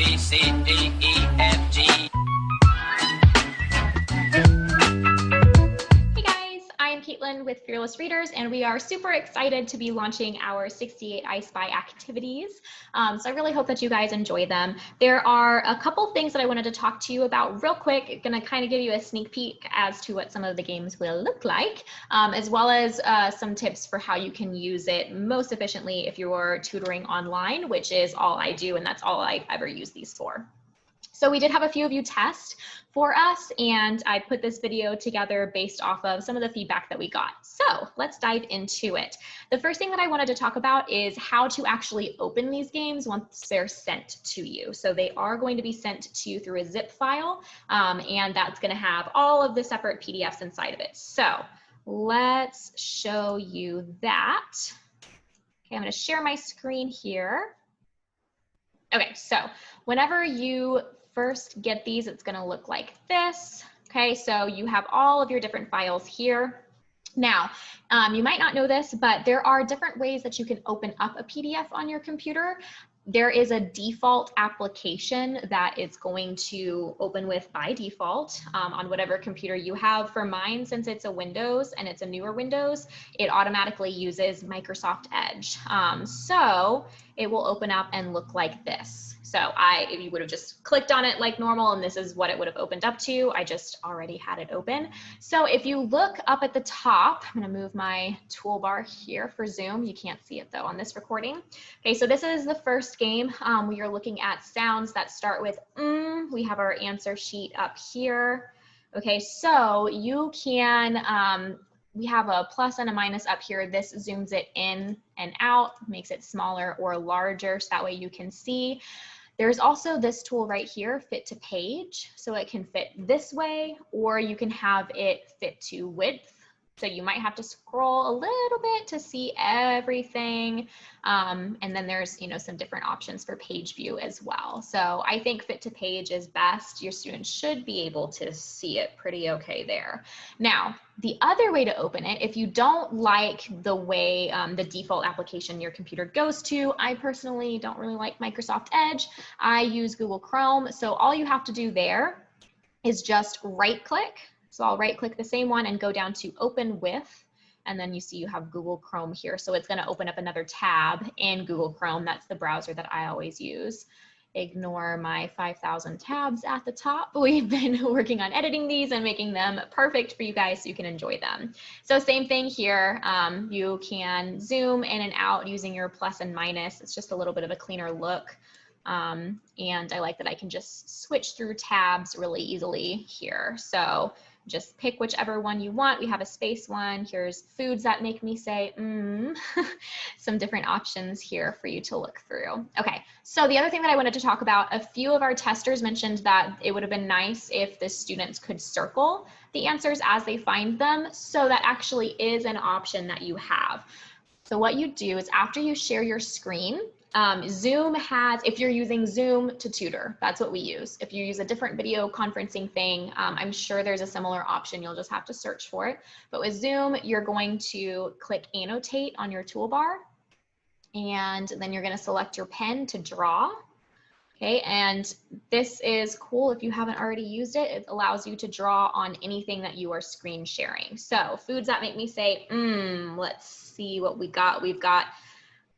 B, C, D, E, F, G. Hey guys, I'm Caitlin with Fearless Readers, and we are super excited to be launching our 68 I Spy activities. So I really hope that you guys enjoy them. There are a couple things that I wanted to talk to you about real quick. Going to kind of give you a sneak peek as to what some of the games will look like, as well as some tips for how you can use it most efficiently if you're tutoring online, which is all I do, and that's all I've ever used these for. So we did have a few of you test for us, and I put this video together based off of some of the feedback that we got. So let's dive into it. The first thing that I wanted to talk about is how to actually open these games once they're sent to you. So they are going to be sent to you through a zip file, and that's going to have all of the separate PDFs inside of it. So let's show you that. Okay, I'm going to share my screen here. Okay, so whenever you first get these, it's going to look like this. Okay, so you have all of your different files here. Now, you might not know this, but there are different ways that you can open up a PDF on your computer. There is a default application that it's going to open with by default on whatever computer you have. For mine, since it's a Windows and it's a newer Windows, it automatically uses Microsoft Edge. So it will open up and look like this. So you would have just clicked on it like normal, and this is what it would have opened up to. I just already had it open. So if you look up at the top, I'm going to move my toolbar here for Zoom. You can't see it though on this recording. Okay, so this is the first game. We are looking at sounds that start with We have our answer sheet up here. Okay, so you can, we have a plus and a minus up here. This zooms it in and out, makes it smaller or larger, so that way you can see. There's also this tool right here, fit to page. So it can fit this way, or you can have it fit to width. So you might have to scroll a little bit to see everything. And then there's, some different options for page view as well. So I think fit to page is best. Your students should be able to see it pretty okay there. Now, the other way to open it, if you don't like the way the default application your computer goes to, I personally don't really like Microsoft Edge. I use Google Chrome. So all you have to do there is just right click. So I'll right click the same one and go down to open with, and then you see you have Google Chrome here. So it's going to open up another tab in Google Chrome. That's the browser that I always use. Ignore my 5,000 tabs at the top. We've been working on editing these and making them perfect for you guys so you can enjoy them. So same thing here. You can zoom in and out using your plus and minus. It's just a little bit of a cleaner look. And I like that I can just switch through tabs really easily here. So just pick whichever one you want. We have a space one. Here's foods that make me say, some different options here for you to look through. Okay, so the other thing that I wanted to talk about, a few of our testers mentioned that it would have been nice if the students could circle the answers as they find them. So that actually is an option that you have. So what you do is after you share your screen, Zoom has, if you're using Zoom to tutor, that's what we use. If you use a different video conferencing thing, I'm sure there's a similar option. You'll just have to search for it. But with Zoom, you're going to click annotate on your toolbar, and then you're going to select your pen to draw. Okay, and this is cool if you haven't already used it. It allows you to draw on anything that you are screen sharing. So foods that make me say, let's see what we got. We've got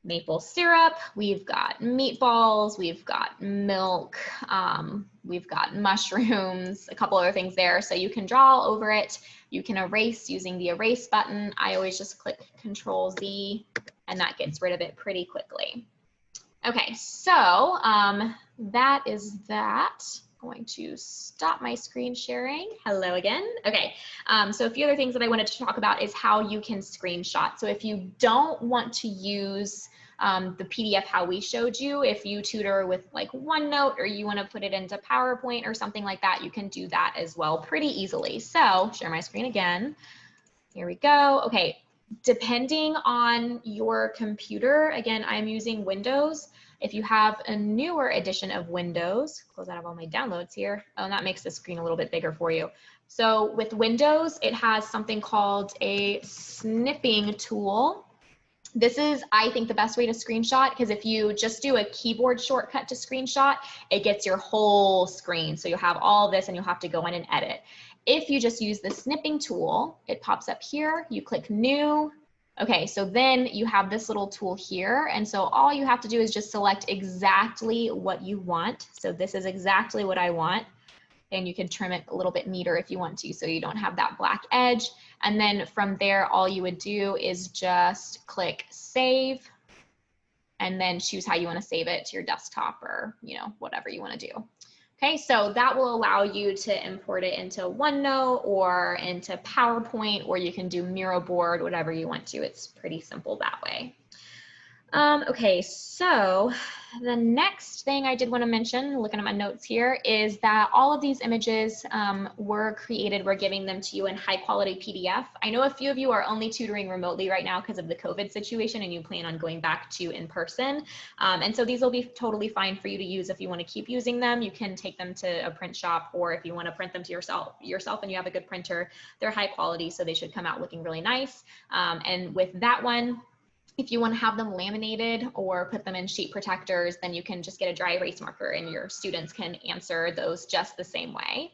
maple syrup, we've got meatballs, we've got milk, we've got mushrooms, a couple other things there. So you can draw over it. You can erase using the erase button. I always just click Control Z, and that gets rid of it pretty quickly. Okay, so that is that. I'm going to stop my screen sharing. Hello again. Okay, so a few other things that I wanted to talk about is how you can screenshot. So if you don't want to use the PDF how we showed you, if you tutor with like OneNote or you want to put it into PowerPoint or something like that, you can do that as well pretty easily. So share my screen again. Here we go. Okay, depending on your computer, again, I'm using Windows. If you have a newer edition of Windows, close out of all my downloads here. Oh, and that makes the screen a little bit bigger for you. So with Windows, it has something called a snipping tool This is, I think, the best way to screenshot, because if you just do a keyboard shortcut to screenshot, it gets your whole screen. So you'll have all this and you'll have to go in and edit. If you just use the snipping tool, it pops up here, you click new. Okay, so then you have this little tool here. And so all you have to do is just select exactly what you want. So this is exactly what I want. And you can trim it a little bit neater if you want to, so you don't have that black edge. And then from there, all you would do is just click save and then choose how you want to save it to your desktop or, you know, whatever you want to do. Okay, so that will allow you to import it into OneNote or into PowerPoint, or you can do Miro board, whatever you want to. It's pretty simple that way. Okay, so the next thing I did want to mention, looking at my notes here, is that all of these images were created, we're giving them to you in high quality PDF. I know a few of you are only tutoring remotely right now because of the COVID situation and you plan on going back to in person. And so these will be totally fine for you to use if you want to keep using them. You can take them to a print shop, or if you want to print them to yourself and you have a good printer, they're high quality, so they should come out looking really nice. And with that one, if you want to have them laminated or put them in sheet protectors, then you can just get a dry erase marker and your students can answer those just the same way.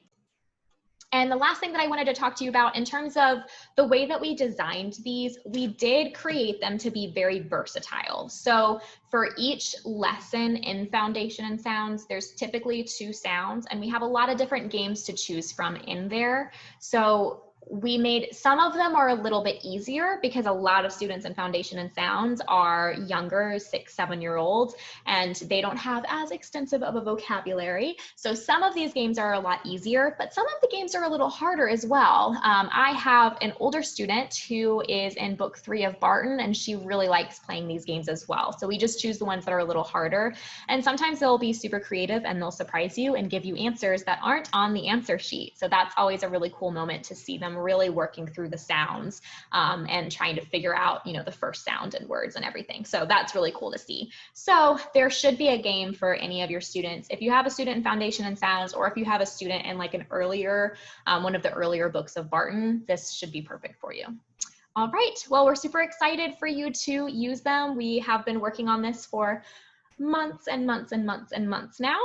And the last thing that I wanted to talk to you about in terms of the way that we designed these, we did create them to be very versatile. So for each lesson in Foundation and Sounds, there's typically 2 sounds, and we have a lot of different games to choose from in there. So we made, some of them are a little bit easier because a lot of students in Foundation and Sounds are younger, 6-7-year-olds, and they don't have as extensive of a vocabulary. So some of these games are a lot easier, but some of the games are a little harder as well. I have an older student who is in book 3 of Barton, and she really likes playing these games as well. So we just choose the ones that are a little harder. And sometimes they'll be super creative and they'll surprise you and give you answers that aren't on the answer sheet. So that's always a really cool moment to see them really working through the sounds and trying to figure out, you know, the first sound and words and everything. So that's really cool to see. So there should be a game for any of your students. If you have a student in Foundation and Sounds, or if you have a student in like an earlier, one of the earlier books of Barton, this should be perfect for you. All right, well, we're super excited for you to use them. We have been working on this for months and months and months and months now.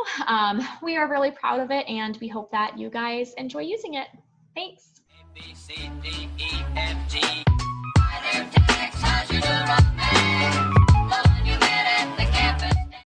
We are really proud of it, and we hope that you guys enjoy using it. Thanks. A, B, C, D, E, F, G.